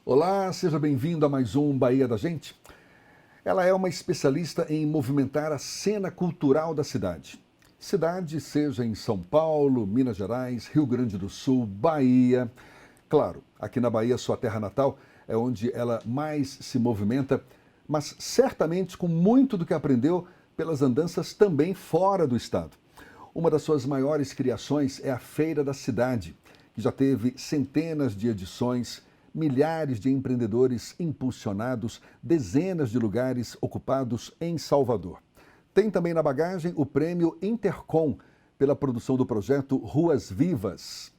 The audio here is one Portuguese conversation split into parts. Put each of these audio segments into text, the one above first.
Olá, seja bem-vindo a mais um Bahia da Gente. Ela é uma especialista em movimentar a cena cultural da cidade. Cidade, seja em São Paulo, Minas Gerais, Rio Grande do Sul, Bahia. Claro, aqui na Bahia, sua terra natal, é onde ela mais se movimenta, mas certamente com muito do que aprendeu pelas andanças também fora do estado. Uma das suas maiores criações é a Feira da Cidade, que já teve centenas de edições, milhares de empreendedores impulsionados, dezenas de lugares ocupados em Salvador. Tem também na bagagem o prêmio Intercom pela produção do projeto Ruas Vivas.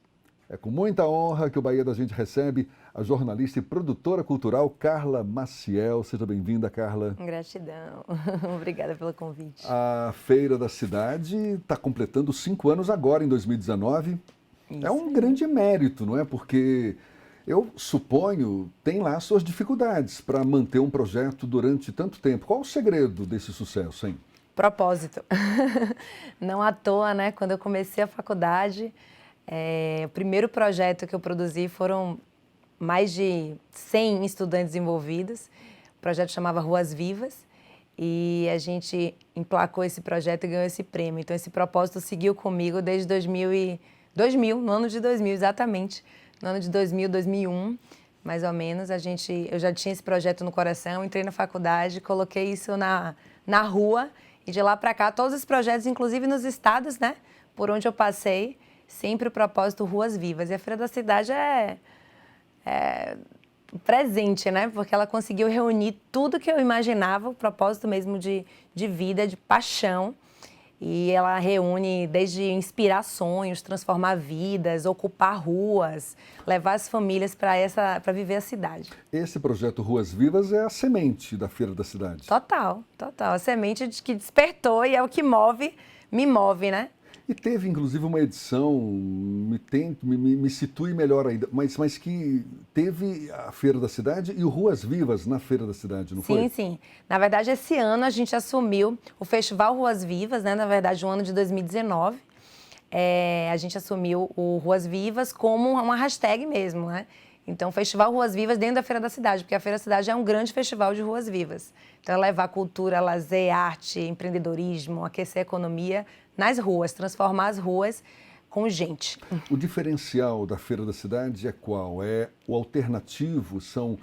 É com muita honra que o Bahia da Gente recebe a jornalista e produtora cultural Carla Maciel. Seja bem-vinda, Carla. Gratidão. Obrigada pelo convite. A Feira da Cidade está completando 5 anos agora, em 2019. Isso É um aí. grande mérito, não é? Porque eu suponho tem lá suas dificuldades para manter um projeto durante tanto tempo. Qual o segredo desse sucesso, hein? Propósito. Não à toa, né? Quando eu comecei a faculdade, o primeiro projeto que eu produzi foram mais de 100 estudantes envolvidos. O projeto chamava Ruas Vivas e a gente emplacou esse projeto e ganhou esse prêmio. Então, esse propósito seguiu comigo desde 2000, no ano de 2000, exatamente. No ano de 2000, 2001, mais ou menos, eu já tinha esse projeto no coração, entrei na faculdade, coloquei isso na rua e de lá para cá, todos os projetos, inclusive nos estados, né, por onde eu passei, sempre o propósito Ruas Vivas. E a Feira da Cidade é um presente, né, porque ela conseguiu reunir tudo que eu imaginava, o propósito mesmo de vida, de paixão. E ela reúne desde inspirar sonhos, transformar vidas, ocupar ruas, levar as famílias para viver a cidade. Esse projeto Ruas Vivas é a semente da Feira da Cidade. Total, total. A semente que despertou e é o que me move, né? E teve, inclusive, uma edição, me situe melhor ainda, mas que teve a Feira da Cidade e o Ruas Vivas na Feira da Cidade, não foi? Sim, sim. Na verdade, esse ano a gente assumiu o Festival Ruas Vivas, né? Na verdade, o ano de 2019. A gente assumiu o Ruas Vivas como uma hashtag mesmo, né? Então, Festival Ruas Vivas dentro da Feira da Cidade, porque a Feira da Cidade é um grande festival de ruas vivas. Então, é levar cultura, lazer, arte, empreendedorismo, aquecer a economia nas ruas, transformar as ruas com gente. O diferencial da Feira da Cidade é qual? É o alternativo, são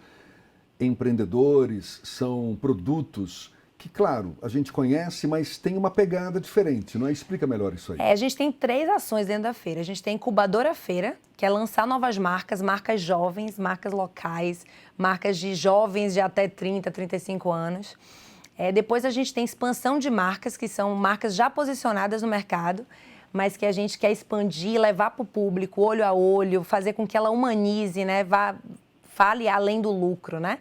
empreendedores, são produtos que, claro, a gente conhece, mas tem uma pegada diferente, não é? Explica melhor isso aí. A gente tem 3 ações dentro da feira. A gente tem Incubadora Feira, que é lançar novas marcas, marcas jovens, marcas locais, marcas de jovens de até 30, 35 anos. Depois a gente tem expansão de marcas, que são marcas já posicionadas no mercado, mas que a gente quer expandir, levar para o público, olho a olho, fazer com que ela humanize, né? Fale além do lucro, né?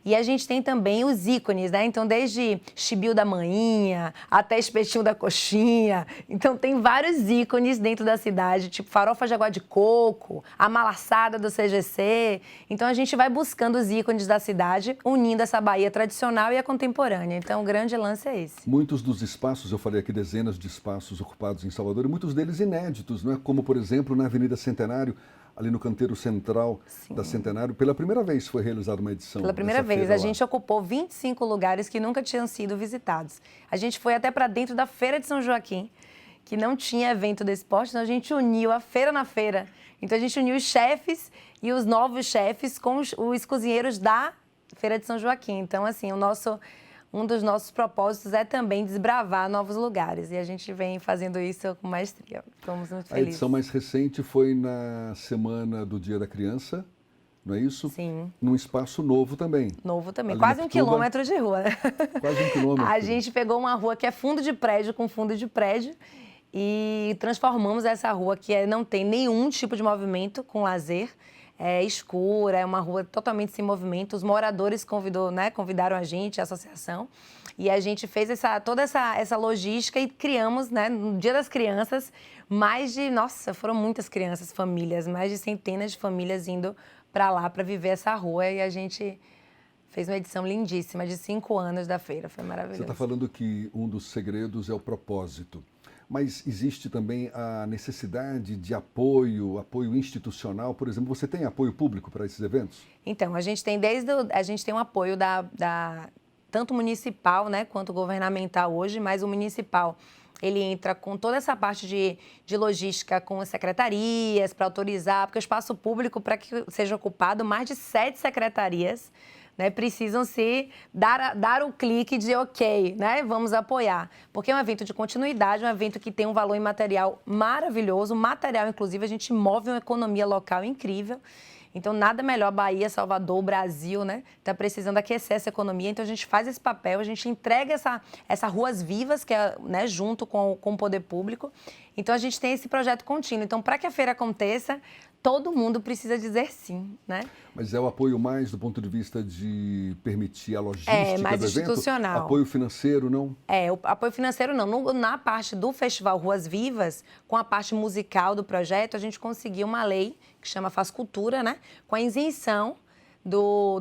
E a gente tem também os ícones, né? Então, desde Chibio da Manhinha até Espetinho da Coxinha. Então, tem vários ícones dentro da cidade, tipo farofa de água de coco, a malaçada do CGC. Então, a gente vai buscando os ícones da cidade, unindo essa Bahia tradicional e a contemporânea. Então, o grande lance é esse. Muitos dos espaços, eu falei aqui dezenas de espaços ocupados em Salvador, e muitos deles inéditos, não é? Como, por exemplo, na Avenida Centenário, ali no canteiro central da Centenário, pela primeira vez foi realizada uma edição. Pela primeira vez, a gente ocupou 25 lugares que nunca tinham sido visitados. A gente foi até para dentro da Feira de São Joaquim, que não tinha evento desse porte, então a gente uniu a feira na feira. Então a gente uniu os chefes e os novos chefes com os cozinheiros da Feira de São Joaquim. Então, assim, um dos nossos propósitos é também desbravar novos lugares. E a gente vem fazendo isso com maestria. Estamos muito felizes. A edição mais recente foi na semana do Dia da Criança, não é isso? Sim. Num espaço novo também. Novo também. Ali Quase na 1 Pituba, quilômetro de rua. Quase 1 quilômetro. A gente pegou uma rua que é fundo de prédio com fundo de prédio e transformamos essa rua que não tem nenhum tipo de movimento com lazer. É escura, é uma rua totalmente sem movimento. Os moradores convidaram a gente, a associação, e a gente fez toda essa logística e criamos, né, no Dia das Crianças, foram muitas crianças, famílias, mais de centenas de famílias indo para lá para viver essa rua, e a gente fez uma edição lindíssima de 5 anos da feira, foi maravilhoso. Você está falando que um dos segredos é o propósito. mas existe também a necessidade de apoio, apoio institucional. Por exemplo, você tem apoio público para esses eventos? Então, a gente tem a gente tem um apoio tanto municipal, né, quanto governamental hoje, mas o municipal, ele entra com toda essa parte de logística com as secretarias para autorizar, porque o espaço público, para que seja ocupado, mais de 7 secretarias, né, precisam se dar o clique de ok, né, vamos apoiar. Porque é um evento de continuidade, um evento que tem um valor imaterial maravilhoso, material, inclusive, a gente move uma economia local incrível. Então, nada melhor, Bahia, Salvador, Brasil, né? Está precisando aquecer essa economia. Então, a gente faz esse papel, a gente entrega essa Ruas Vivas, que é, né, junto com o poder público. Então, a gente tem esse projeto contínuo. Então, para que a feira aconteça, todo mundo precisa dizer sim, né? Mas é o apoio mais do ponto de vista de permitir a logística mais do evento? institucional. Apoio financeiro, não? O apoio financeiro não. Na parte do Festival Ruas Vivas, com a parte musical do projeto, a gente conseguiu uma lei que chama Faz Cultura, né? Com a isenção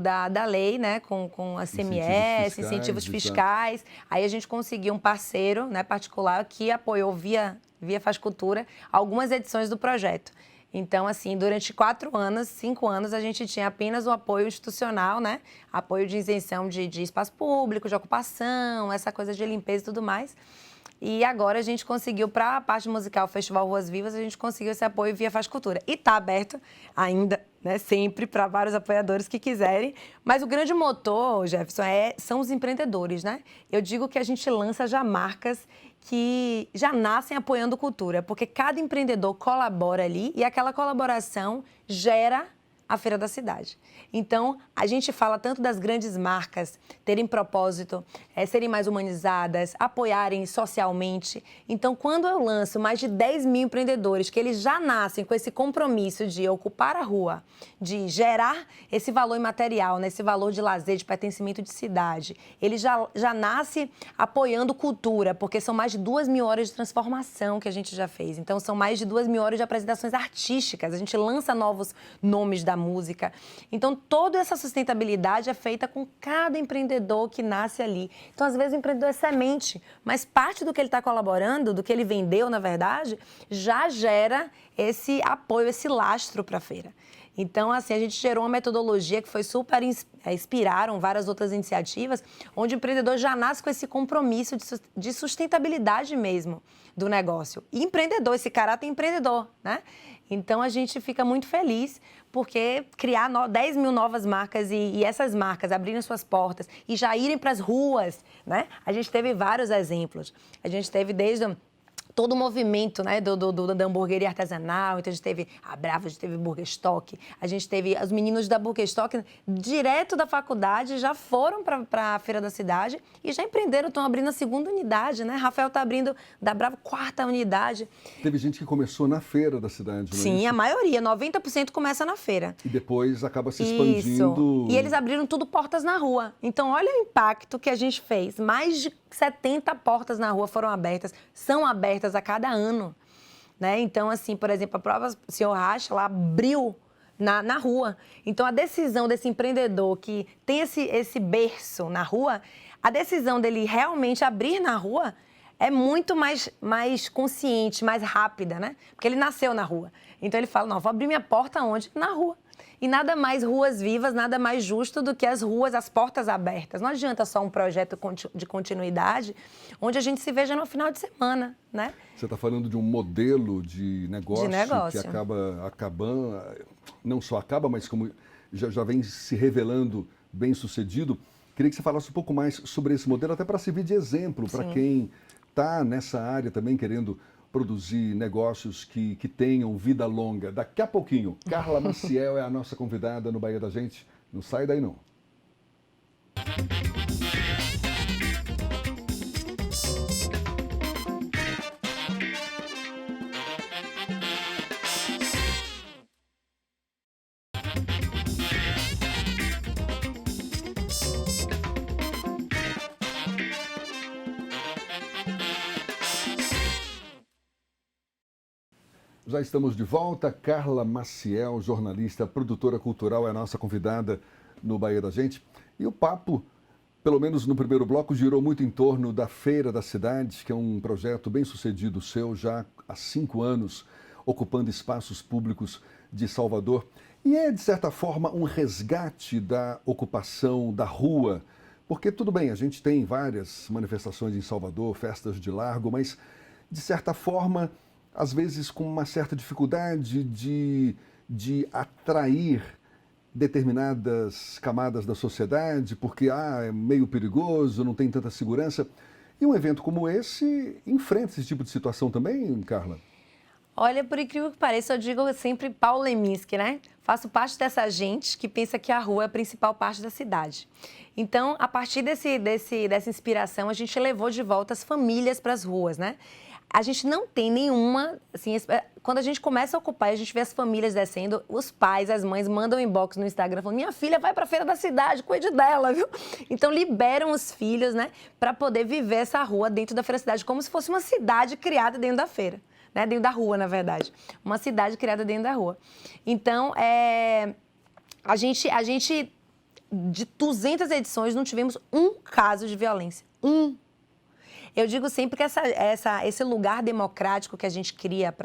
da lei, né? Com a CMS, incentivos fiscais. Aí a gente conseguiu um parceiro, né, particular que apoiou via Faz Cultura algumas edições do projeto. Então, assim, durante 5 anos, a gente tinha apenas o apoio institucional, né? Apoio de isenção de espaço público, de ocupação, essa coisa de limpeza e tudo mais. E agora a gente conseguiu, para a parte musical Festival Ruas Vivas, a gente conseguiu esse apoio via Faz Cultura. E está aberto ainda, né, sempre, para vários apoiadores que quiserem. Mas o grande motor, Jefferson, são os empreendedores, né? Eu digo que a gente lança já marcas que já nascem apoiando cultura, porque cada empreendedor colabora ali e aquela colaboração gera a Feira da Cidade. Então, a gente fala tanto das grandes marcas terem propósito, serem mais humanizadas, apoiarem socialmente. Então, quando eu lanço mais de 10 mil empreendedores, que eles já nascem com esse compromisso de ocupar a rua, de gerar esse valor imaterial, né, esse valor de lazer, de pertencimento de cidade, ele já nasce apoiando cultura, porque são mais de 2 mil horas de transformação que a gente já fez. Então, são mais de 2 mil horas de apresentações artísticas. A gente lança novos nomes da música. Então, toda essa sustentabilidade é feita com cada empreendedor que nasce ali. Então, às vezes, o empreendedor é semente, mas parte do que ele está colaborando, do que ele vendeu, na verdade, já gera esse apoio, esse lastro para a feira. Então, assim, a gente gerou uma metodologia que foi super inspiraram várias outras iniciativas, onde o empreendedor já nasce com esse compromisso de sustentabilidade mesmo do negócio. E empreendedor, esse caráter empreendedor, né? Então, a gente fica muito feliz porque criar 10 mil novas marcas e essas marcas abrirem suas portas e já irem para as ruas, né? A gente teve vários exemplos. A gente teve desde todo o movimento, né, da hamburgueria artesanal. Então, a gente teve a Brava, a gente teve Burger Stock, a gente teve os meninos da Burger Stock, direto da faculdade, já foram para a Feira da Cidade e já empreenderam, estão abrindo a 2ª unidade, né? Rafael está abrindo da Brava 4ª unidade. Teve gente que começou na Feira da Cidade, não é Sim, isso? a maioria, 90% começa na feira. E depois acaba se expandindo. Isso. E eles abriram tudo portas na rua. Então, olha o impacto que a gente fez. Mais de 70 portas na rua foram abertas, são abertas a cada ano, né? Então, assim, por exemplo, a própria Senhor Racha, ela abriu na rua. Então, a decisão desse empreendedor que tem esse berço na rua, a decisão dele realmente abrir na rua é muito mais consciente, mais rápida, né? Porque ele nasceu na rua. Então, ele fala, não, vou abrir minha porta onde? Na rua. E nada mais ruas vivas, nada mais justo do que as ruas, as portas abertas. Não adianta só um projeto de continuidade, onde a gente se veja no final de semana, né? Você está falando de um modelo de negócio que acaba acabando, não só acaba, mas como já vem se revelando bem sucedido. Queria que você falasse um pouco mais sobre esse modelo, até para servir de exemplo para quem está nessa área também querendo produzir negócios que tenham vida longa. Daqui a pouquinho, Carla Maciel é a nossa convidada no Bahia da Gente. Não sai daí, não. Já estamos de volta. Carla Maciel, jornalista, produtora cultural, é a nossa convidada no Bahia da Gente. E o papo pelo menos no primeiro bloco, girou muito em torno da Feira da Cidade, que é um projeto bem sucedido seu, já há 5 anos, ocupando espaços públicos de Salvador. E é, de certa forma, um resgate da ocupação da rua, porque tudo bem, a gente tem várias manifestações em Salvador, festas de largo, mas, de certa forma, às vezes com uma certa dificuldade de atrair determinadas camadas da sociedade, porque é meio perigoso, não tem tanta segurança. E um evento como esse enfrenta esse tipo de situação também, Carla? Olha, por incrível que pareça, eu digo sempre Paulo Leminski, né? Faço parte dessa gente que pensa que a rua é a principal parte da cidade. Então, a partir dessa inspiração, a gente levou de volta as famílias para as ruas, né? A gente não tem nenhuma, assim, quando a gente começa a ocupar, a gente vê as famílias descendo, os pais, as mães mandam inbox no Instagram falando, minha filha vai para a feira da cidade, cuide dela, viu? Então liberam os filhos, né, para poder viver essa rua dentro da feira da cidade, como se fosse uma cidade criada dentro da feira, né, dentro da rua, na verdade. Uma cidade criada dentro da rua. Então, a gente, de 200 edições, não tivemos um caso de violência. Eu digo sempre que esse lugar democrático que a gente cria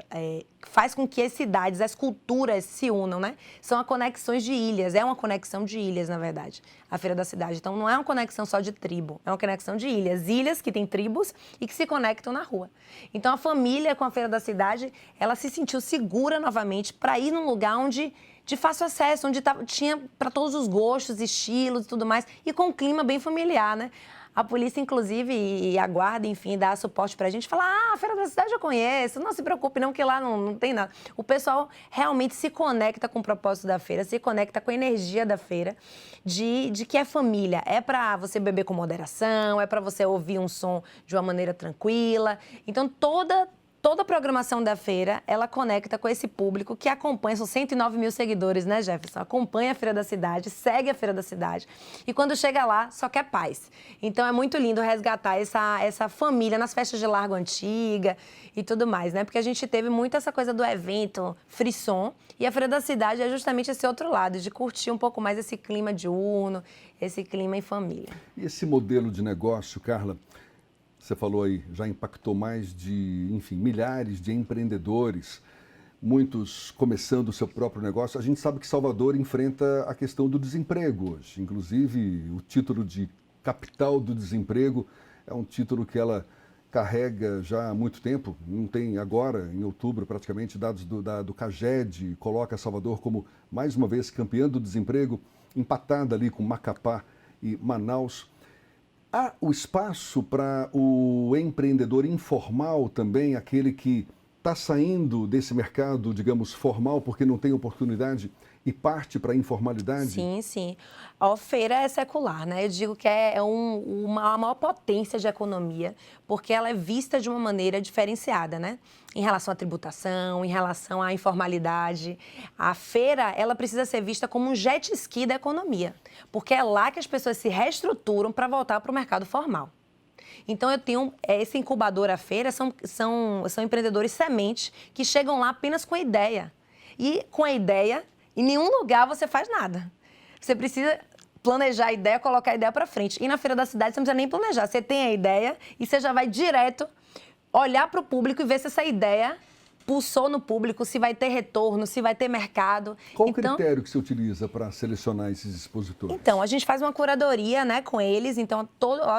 faz com que as cidades, as culturas se unam, né? São conexões de ilhas, é uma conexão de ilhas, na verdade, a Feira da Cidade. Então, não é uma conexão só de tribo, é uma conexão de ilhas. Ilhas que têm tribos e que se conectam na rua. Então, a família com a Feira da Cidade, ela se sentiu segura novamente para ir num lugar onde de fácil acesso, onde tinha para todos os gostos, estilos e tudo mais, e com um clima bem familiar, né? A polícia, inclusive, e a guarda, enfim, dá suporte pra gente, fala, a Feira da Cidade eu conheço, não se preocupe não, que lá não tem nada. O pessoal realmente se conecta com o propósito da feira, se conecta com a energia da feira, de que é família, é pra você beber com moderação, é pra você ouvir um som de uma maneira tranquila. Então, toda a programação da feira, ela conecta com esse público que acompanha, são 109 mil seguidores, né, Jefferson? Acompanha a Feira da Cidade, segue a Feira da Cidade e quando chega lá, só quer paz. Então, é muito lindo resgatar essa família nas festas de largo antiga e tudo mais, né? Porque a gente teve muito essa coisa do evento frisson e a Feira da Cidade é justamente esse outro lado, de curtir um pouco mais esse clima diurno, esse clima em família. E esse modelo de negócio, Carla, você falou aí, já impactou mais de, enfim, milhares de empreendedores, muitos começando o seu próprio negócio. A gente sabe que Salvador enfrenta a questão do desemprego hoje. Inclusive, o título de capital do desemprego é um título que ela carrega já há muito tempo. Não tem agora, em outubro, praticamente, dados do CAGED, coloca Salvador como, mais uma vez, campeã do desemprego, empatada ali com Macapá e Manaus. Há o espaço para o empreendedor informal também, aquele que está saindo desse mercado, digamos, formal, porque não tem oportunidade e parte para a informalidade? Sim, sim. A feira é secular, né? Eu digo que é uma maior potência de economia, porque ela é vista de uma maneira diferenciada, né? Em relação à tributação, em relação à informalidade. A feira, ela precisa ser vista como um jet ski da economia, porque é lá que as pessoas se reestruturam para voltar para o mercado formal. Então, eu tenho esse incubador, a feira, são empreendedores sementes que chegam lá apenas com a ideia. E com a ideia, em nenhum lugar você faz nada. Você precisa planejar a ideia, colocar a ideia para frente. E na Feira da Cidade você não precisa nem planejar. Você tem a ideia e você já vai direto olhar para o público e ver se essa ideia pulsou no público, se vai ter retorno, se vai ter mercado. Qual o critério que você utiliza para selecionar esses expositores? Então, a gente faz uma curadoria, né, com eles. Então,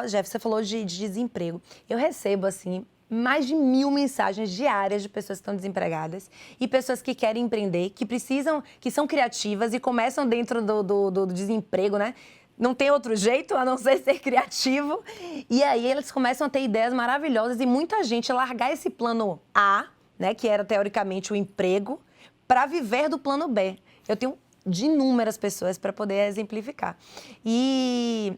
Jeff, você falou de desemprego. Eu recebo, assim, mais de 1000 mensagens diárias de pessoas que estão desempregadas e pessoas que querem empreender, que precisam, que são criativas e começam dentro do desemprego, né? Não tem outro jeito a não ser criativo. E aí eles começam a ter ideias maravilhosas e muita gente largar esse plano A, né, que era teoricamente o emprego, para viver do plano B. Eu tenho de inúmeras pessoas para poder exemplificar. E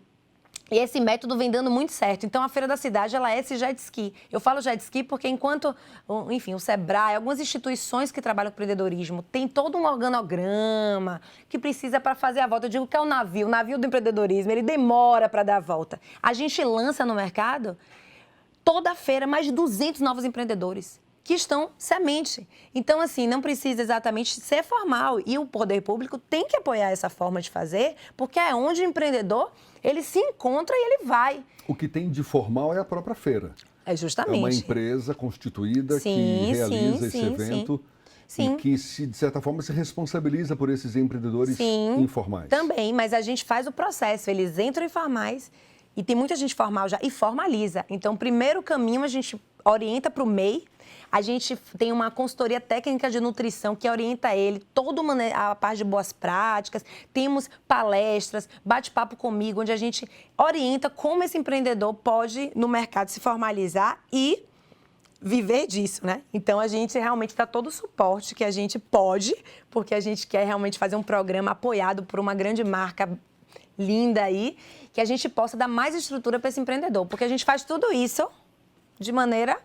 esse método vem dando muito certo. Então, a Feira da Cidade, ela é esse jet ski. Eu falo jet ski porque enquanto, enfim, o Sebrae, algumas instituições que trabalham com empreendedorismo, tem todo um organograma que precisa para fazer a volta. Eu digo que é o navio do empreendedorismo, ele demora para dar a volta. A gente lança no mercado, toda feira, mais de 200 novos empreendedores. que estão semente. Então, assim, não precisa exatamente ser formal. E o poder público tem que apoiar essa forma de fazer, porque é onde o empreendedor, ele se encontra e ele vai. O que tem de formal é a própria feira. É justamente. É uma empresa constituída que realiza esse evento e que, de certa forma, se responsabiliza por esses empreendedores informais. Também, mas a gente faz o processo. Eles entram informais e tem muita gente formal já e formaliza. Então, o primeiro caminho a gente orienta para o MEI. A gente tem uma consultoria técnica de nutrição que orienta ele, toda a parte de boas práticas. Temos palestras, bate-papo comigo, onde a gente orienta como esse empreendedor pode, no mercado, se formalizar e viver disso, né? Então, a gente realmente dá todo o suporte que a gente pode, porque a gente quer realmente fazer um programa apoiado por uma grande marca linda aí, que a gente possa dar mais estrutura para esse empreendedor, porque a gente faz tudo isso de maneira,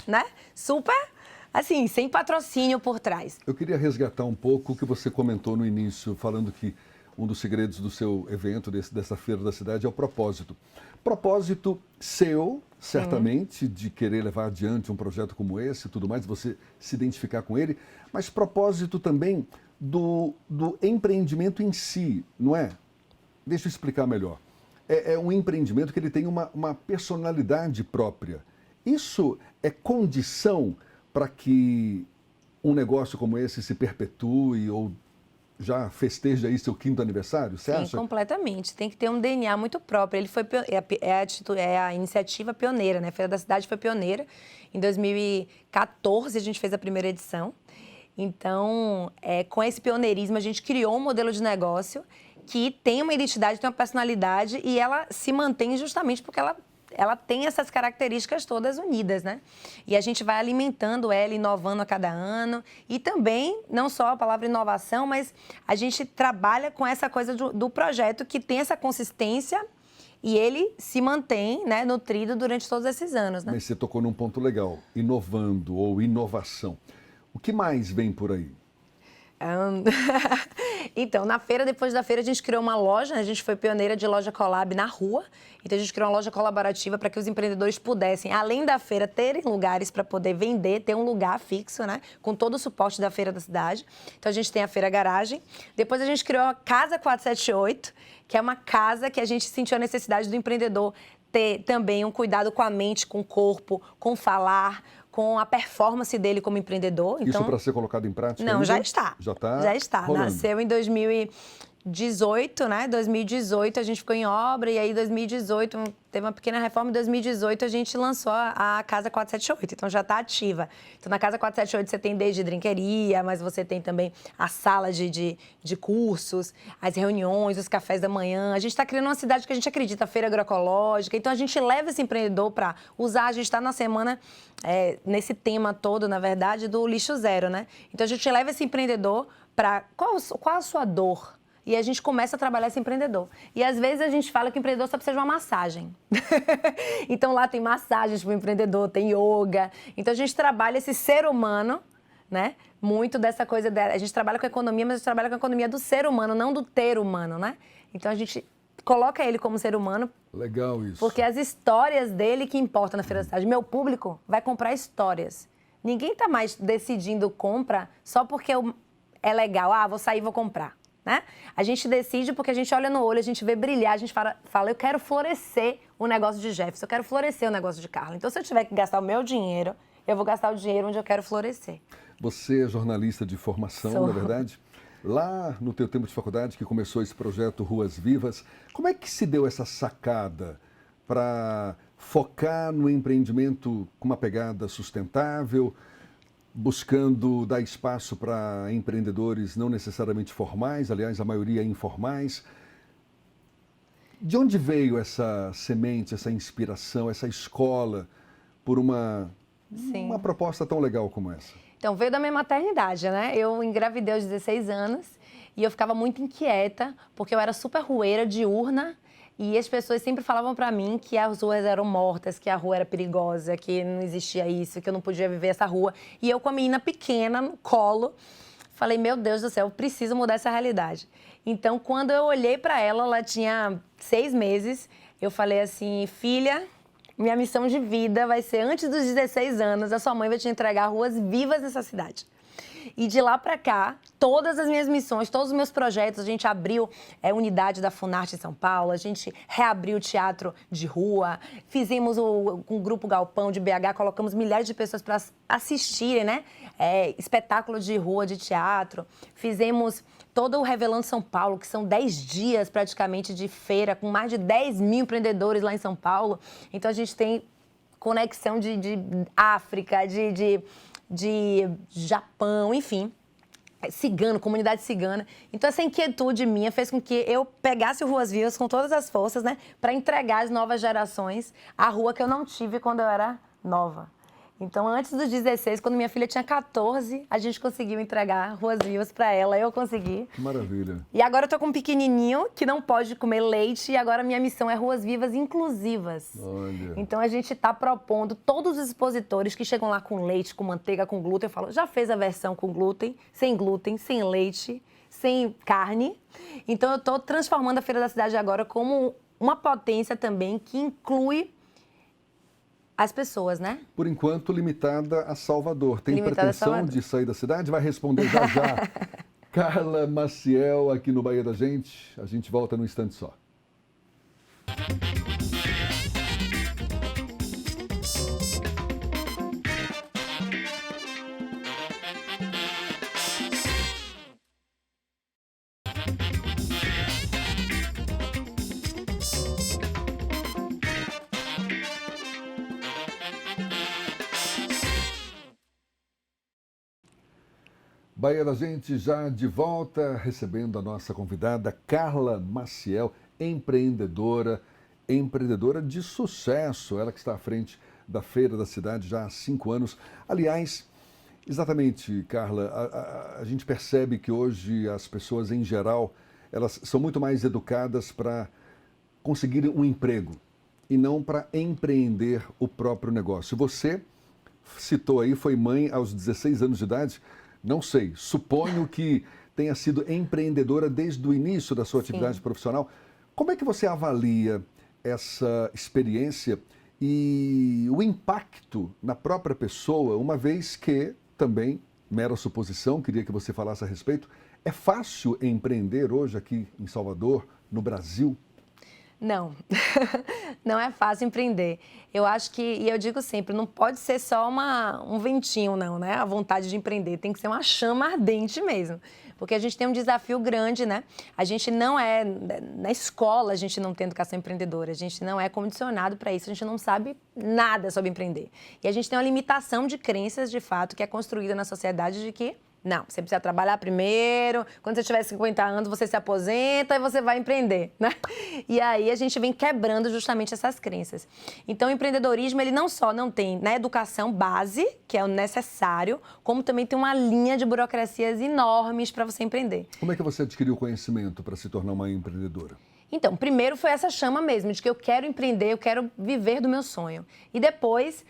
né, super, assim, sem patrocínio por trás. Eu queria resgatar um pouco o que você comentou no início, falando que um dos segredos do seu evento, dessa feira da cidade, é o propósito. Propósito seu, certamente, de querer levar adiante um projeto como esse e tudo mais, você se identificar com ele, mas propósito também do empreendimento em si, não é? Deixa eu explicar melhor. É um empreendimento que ele tem uma personalidade própria. Isso é condição para que um negócio como esse se perpetue ou já festeja aí seu 5º aniversário, você acha? Sim, completamente. Tem que ter um DNA muito próprio. Ele foi é a iniciativa pioneira, né? A Feira da Cidade foi pioneira. Em 2014 a gente fez a primeira edição. Então, com esse pioneirismo a gente criou um modelo de negócio que tem uma identidade, tem uma personalidade e ela se mantém justamente porque ela tem essas características todas unidas, né? E a gente vai alimentando ela, inovando a cada ano. E também, não só a palavra inovação, mas a gente trabalha com essa coisa do projeto que tem essa consistência e ele se mantém, né, nutrido durante todos esses anos, né? Mas você tocou num ponto legal, inovando ou inovação. O que mais vem por aí? Então, depois da feira, a gente criou uma loja, a gente foi pioneira de loja collab na rua. Então, a gente criou uma loja colaborativa para que os empreendedores pudessem, além da feira, terem lugares para poder vender, ter um lugar fixo, né? Com todo o suporte da Feira da Cidade. Então, a gente tem a Feira Garagem. Depois, a gente criou a Casa 478, que é uma casa que a gente sentiu a necessidade do empreendedor ter também um cuidado com a mente, com o corpo, com falar, com a performance dele como empreendedor. Então, isso para ser colocado em prática? Não, ainda? já está. Já está? Já está. Rolando. Nasceu em 2018, né? 2018 a gente ficou em obra e aí 2018 teve uma pequena reforma. Em 2018 a gente lançou a Casa 478, então já está ativa. Então na Casa 478 você tem desde drinqueria, mas você tem também a sala de cursos, as reuniões, os cafés da manhã. A gente está criando uma cidade que a gente acredita, feira agroecológica. Então a gente leva esse empreendedor para usar. A gente está na semana, nesse tema todo, na verdade, do lixo zero, né? Então a gente leva esse empreendedor para qual a sua dor? E a gente começa a trabalhar esse empreendedor. E às vezes a gente fala que o empreendedor só precisa de uma massagem. Então lá tem massagens para o empreendedor, tem yoga. Então a gente trabalha esse ser humano, né? Muito dessa coisa, a gente trabalha com a economia, mas a gente trabalha com a economia do ser humano, não do ter humano, né? Então a gente coloca ele como ser humano. Legal isso. Porque as histórias dele que importam na Feira da Cidade. Meu público vai comprar histórias. Ninguém está mais decidindo compra só porque é legal. Ah, vou sair e vou comprar. Né? A gente decide porque a gente olha no olho, a gente vê brilhar, a gente fala, eu quero florescer o negócio de Jefferson, eu quero florescer o negócio de Carla. Então, se eu tiver que gastar o meu dinheiro, eu vou gastar o dinheiro onde eu quero florescer. Você é jornalista de formação, Sou. na verdade? Lá no teu tempo de faculdade, que começou esse projeto Ruas Vivas, como é que se deu essa sacada para focar no empreendimento com uma pegada sustentável, buscando dar espaço para empreendedores não necessariamente formais, aliás, a maioria informais? De onde veio essa semente, essa inspiração, essa escola por uma proposta tão legal como essa? Então, veio da minha maternidade, né? Eu engravidei aos 16 anos e eu ficava muito inquieta, porque eu era super rueira, diurna, e as pessoas sempre falavam para mim que as ruas eram mortas, que a rua era perigosa, que não existia isso, que eu não podia viver essa rua. E eu com a menina pequena no colo, falei, meu Deus do céu, eu preciso mudar essa realidade. Então, quando eu olhei para ela, ela tinha 6 meses, eu falei assim, filha, minha missão de vida vai ser, antes dos 16 anos, a sua mãe vai te entregar ruas vivas nessa cidade. E de lá para cá, todas as minhas missões, todos os meus projetos, a gente abriu unidade da Funarte em São Paulo, a gente reabriu o teatro de rua, fizemos com o Grupo Galpão de BH, colocamos milhares de pessoas para assistirem, né? Espetáculos de rua, de teatro. Fizemos todo o Revelando São Paulo, que são 10 dias praticamente de feira, com mais de 10 mil empreendedores lá em São Paulo. Então a gente tem conexão de África, de Japão, enfim, cigano, comunidade cigana. Então, essa inquietude minha fez com que eu pegasse o Ruas Vivas com todas as forças, né, para entregar às novas gerações a rua que eu não tive quando eu era nova. Então, antes dos 16, quando minha filha tinha 14, a gente conseguiu entregar Ruas Vivas para ela, eu consegui. Que maravilha. E agora eu tô com um pequenininho que não pode comer leite e agora minha missão é Ruas Vivas inclusivas. Olha. Então a gente está propondo todos os expositores que chegam lá com leite, com manteiga, com glúten, eu falo, já fez a versão com glúten, sem leite, sem carne. Então eu tô transformando a Feira da Cidade agora como uma potência também que inclui as pessoas, né? Por enquanto, limitada a Salvador. Tem Limitada a pretensão Salvador. de sair da cidade? Vai responder já já. Carla Maciel, aqui no Bahia da Gente. A gente volta num instante só. Bahia da Gente já de volta, recebendo a nossa convidada Carla Maciel, empreendedora de sucesso. Ela que está à frente da Feira da Cidade já há 5 anos. Aliás, exatamente, Carla, a gente percebe que hoje as pessoas em geral, elas são muito mais educadas para conseguir um emprego e não para empreender o próprio negócio. Você citou aí, foi mãe aos 16 anos de idade. Não sei, suponho que tenha sido empreendedora desde o início da sua atividade profissional. Como é que você avalia essa experiência e o impacto na própria pessoa, uma vez que, também, mera suposição, queria que você falasse a respeito, é fácil empreender hoje aqui em Salvador, no Brasil? Não, não é fácil empreender. Eu acho que, e eu digo sempre, não pode ser só um ventinho, não, né? A vontade de empreender tem que ser uma chama ardente mesmo. Porque a gente tem um desafio grande, né? A gente não é, na escola a gente não tem educação empreendedora, a gente não é condicionado para isso, a gente não sabe nada sobre empreender. E a gente tem uma limitação de crenças, de fato, que é construída na sociedade de que não, você precisa trabalhar primeiro, quando você tiver 50 anos você se aposenta e você vai empreender, né? E aí a gente vem quebrando justamente essas crenças. Então o empreendedorismo, ele não só não tem na educação base, que é o necessário, como também tem uma linha de burocracias enormes para você empreender. Como é que você adquiriu o conhecimento para se tornar uma empreendedora? Então, primeiro foi essa chama mesmo, de que eu quero empreender, eu quero viver do meu sonho. E depois,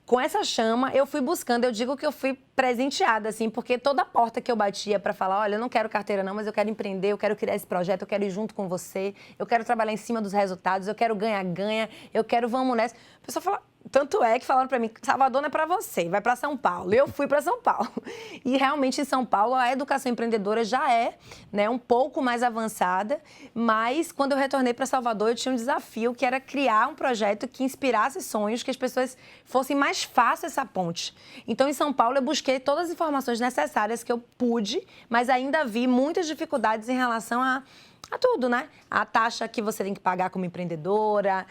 com essa chama, eu fui buscando, eu digo que eu fui presenteada, assim, porque toda porta que eu batia para falar, olha, eu não quero carteira não, mas eu quero empreender, eu quero criar esse projeto, eu quero ir junto com você, eu quero trabalhar em cima dos resultados, eu quero ganha-ganha, eu quero vamos nessa. A pessoa fala, tanto é que falaram para mim, Salvador não é para você, vai para São Paulo. E eu fui para São Paulo. E realmente em São Paulo a educação empreendedora já é, né, um pouco mais avançada, mas quando eu retornei para Salvador eu tinha um desafio que era criar um projeto que inspirasse sonhos, que as pessoas fossem mais fácil essa ponte. Então em São Paulo eu busquei todas as informações necessárias que eu pude, mas ainda vi muitas dificuldades em relação a tudo, né? A taxa que você tem que pagar como empreendedora,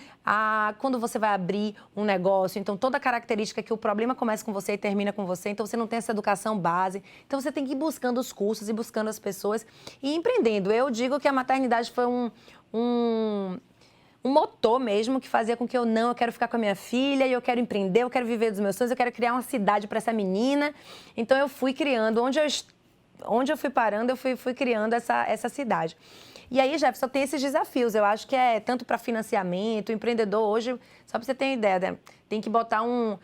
quando você vai abrir um negócio, então toda a característica que o problema começa com você e termina com você, então você não tem essa educação base, então você tem que ir buscando os cursos e buscando as pessoas e empreendendo. Eu digo que a maternidade foi um motor mesmo que fazia com que eu quero ficar com a minha filha, e eu quero empreender, eu quero viver dos meus sonhos, eu quero criar uma cidade para essa menina. Então eu fui criando, onde eu fui parando, eu fui criando essa cidade. E aí, Jefferson, tem esses desafios. Eu acho que é tanto para financiamento, o empreendedor hoje, só para você ter uma ideia, né? Tem que botar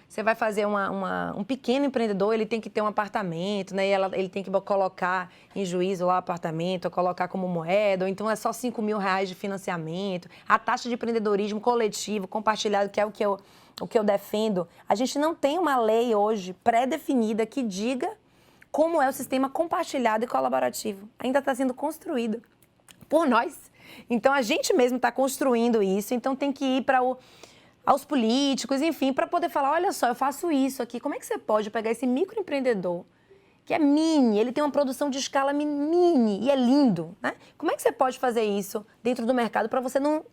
você vai fazer um pequeno empreendedor, ele tem que ter um apartamento, né? E ele tem que colocar em juízo lá o apartamento, ou colocar como moeda, ou então é só R$ 5.000 de financiamento. A taxa de empreendedorismo coletivo, compartilhado, que é o que eu defendo. A gente não tem uma lei hoje pré-definida que diga como é o sistema compartilhado e colaborativo. Ainda está sendo construído por nós. Então, a gente mesmo está construindo isso, então tem que ir aos políticos, enfim, para poder falar, olha só, eu faço isso aqui, como é que você pode pegar esse microempreendedor, que é mini, ele tem uma produção de escala mini e é lindo, né? Como é que você pode fazer isso dentro do mercado para você não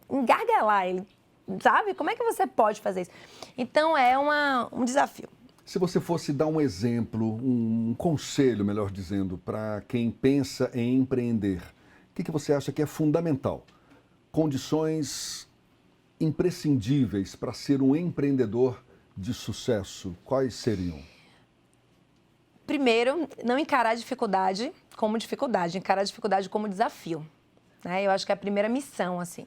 engargalar ele, sabe? Como é que você pode fazer isso? Então, é um desafio. Se você fosse dar um exemplo, um conselho, melhor dizendo, para quem pensa em empreender, o que você acha que é fundamental? Condições imprescindíveis para ser um empreendedor de sucesso, quais seriam? Primeiro, não encarar a dificuldade como dificuldade, encarar a dificuldade como desafio, né? Eu acho que é a primeira missão, assim.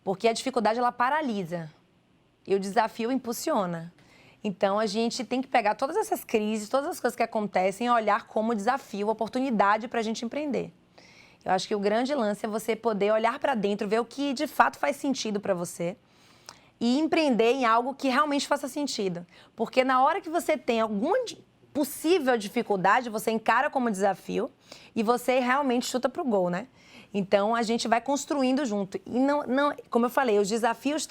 Porque a dificuldade, ela paralisa e o desafio impulsiona. Então, a gente tem que pegar todas essas crises, todas as coisas que acontecem e olhar como desafio, oportunidade para a gente empreender. Eu acho que o grande lance é você poder olhar para dentro, ver o que de fato faz sentido para você e empreender em algo que realmente faça sentido. Porque na hora que você tem alguma possível dificuldade, você encara como desafio e você realmente chuta para o gol, né? Então, a gente vai construindo junto. E, como eu falei, os desafios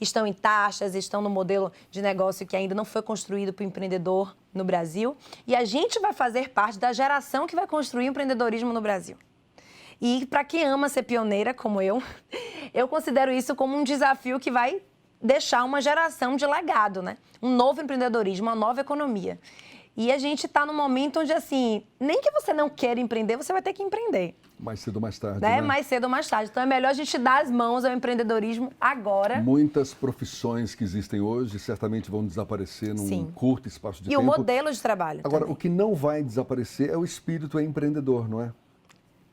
estão em taxas, estão no modelo de negócio que ainda não foi construído para o empreendedor no Brasil. E a gente vai fazer parte da geração que vai construir o empreendedorismo no Brasil. E para quem ama ser pioneira, como eu considero isso como um desafio que vai deixar uma geração de legado, né? Um novo empreendedorismo, uma nova economia. E a gente está num momento onde, assim, nem que você não queira empreender, você vai ter que empreender. Mais cedo ou mais tarde, né? né? Mais cedo ou mais tarde. Então, é melhor a gente dar as mãos ao empreendedorismo agora. Muitas profissões que existem hoje certamente vão desaparecer num curto espaço de tempo. E o modelo de trabalho Agora, também. o que não vai desaparecer é o espírito empreendedor, não é?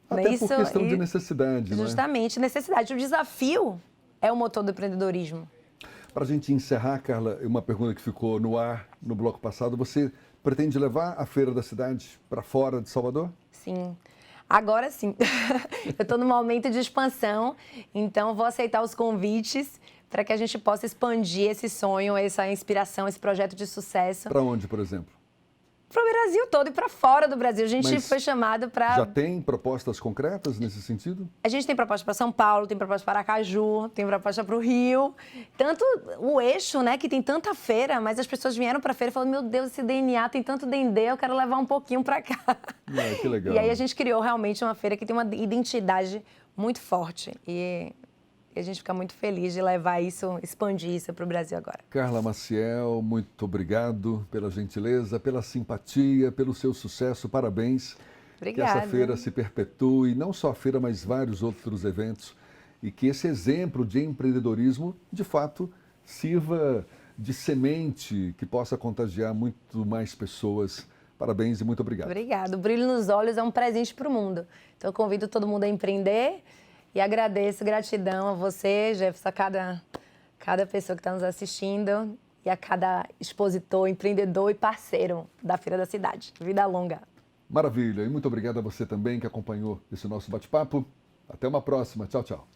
Até por questão de necessidade, não é? Justamente, necessidade. O desafio é o motor do empreendedorismo. Para a gente encerrar, Carla, uma pergunta que ficou no ar no bloco passado. Você pretende levar a Feira da Cidade para fora de Salvador? Sim. Agora sim. Eu estou num momento de expansão, então vou aceitar os convites para que a gente possa expandir esse sonho, essa inspiração, esse projeto de sucesso. Para onde, por exemplo? Para o Brasil todo e para fora do Brasil. A gente foi chamado para... Já tem propostas concretas nesse sentido? A gente tem proposta para São Paulo, tem proposta para Aracaju, tem proposta para o Rio. Tanto o eixo, né, que tem tanta feira, mas as pessoas vieram para a feira e falaram, meu Deus, esse DNA tem tanto dendê, eu quero levar um pouquinho para cá. Que legal. E aí a gente criou realmente uma feira que tem uma identidade muito forte. E a gente fica muito feliz de levar isso, expandir isso para o Brasil agora. Carla Maciel, muito obrigado pela gentileza, pela simpatia, pelo seu sucesso. Parabéns. Obrigada. Que essa feira se perpetue, não só a feira, mas vários outros eventos. E que esse exemplo de empreendedorismo, de fato, sirva de semente que possa contagiar muito mais pessoas. Parabéns e muito obrigado. Obrigada. O brilho nos olhos é um presente para o mundo. Então, eu convido todo mundo a empreender. E agradeço, gratidão a você, Jefferson, a cada pessoa que está nos assistindo e a cada expositor, empreendedor e parceiro da Feira da Cidade. Vida longa. Maravilha. E muito obrigado a você também que acompanhou esse nosso bate-papo. Até uma próxima. Tchau, tchau.